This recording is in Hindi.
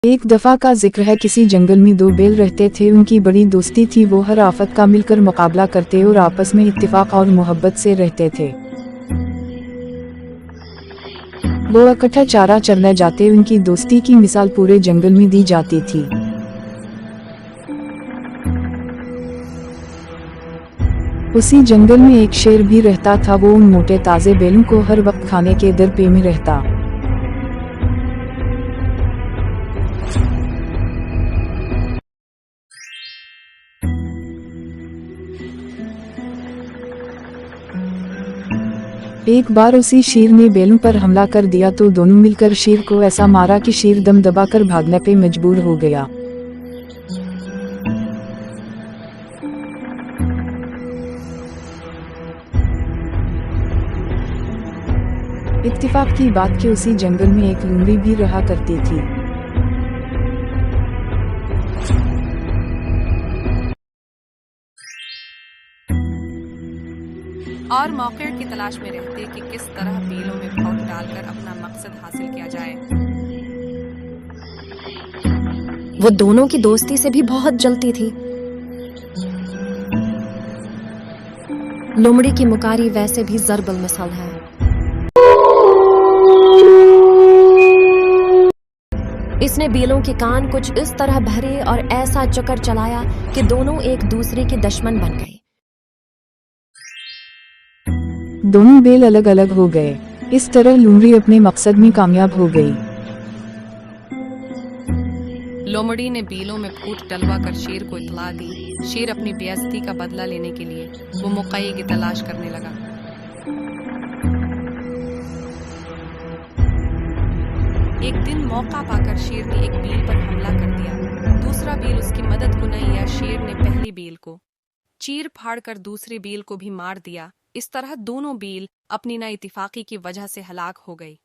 एक दफा का जिक्र है, किसी जंगल में दो बैल रहते थे। उनकी बड़ी दोस्ती थी। वो हर आफत का मिलकर मुकाबला करते और आपस में इत्तेफाक और मोहब्बत से रहते थे। वो इकट्ठा चारा चरने जाते। उनकी दोस्ती की मिसाल पूरे जंगल में दी जाती थी। उसी जंगल में एक शेर भी रहता था। वो उन मोटे ताजे बैलों को हर वक्त खाने के दर पे में रहता। एक बार उसी शेर ने बैलों पर हमला कर दिया तो दोनों मिलकर शेर को ऐसा मारा कि शेर दम दबाकर भागने पे मजबूर हो गया। इत्तेफाक की बात कि उसी जंगल में एक लोमड़ी भी रहा करती थी। और मौके की तलाश में रहते कि किस तरह बीलों में फौट डालकर अपना मकसद हासिल किया जाए। वो दोनों की दोस्ती से भी बहुत जलती थी। लोमड़ी की मुकारी वैसे भी ज़रबल मिसाल है। इसने बीलों के कान कुछ इस तरह भरे और ऐसा चक्कर चलाया कि दोनों एक दूसरे के दुश्मन बन गए। दोनों बैल अलग अलग हो गए। इस तरह लोमड़ी अपने मकसद में कामयाब हो गई। लोमड़ी ने बीलों में फूट डलवा कर शेर को इतला दी। शेर अपनी बेइज्जती का बदला लेने के लिए वो मौके की तलाश करने लगा। एक दिन मौका पाकर शेर ने एक बील पर हमला कर दिया। दूसरा बील उसकी मदद को नहीं आया। शेर ने पहली बील को चीर फाड़ कर दूसरे बील को भी मार दिया। इस तरह दोनों बील अपनी नाइतिफाकी की वजह से हलाक हो गई।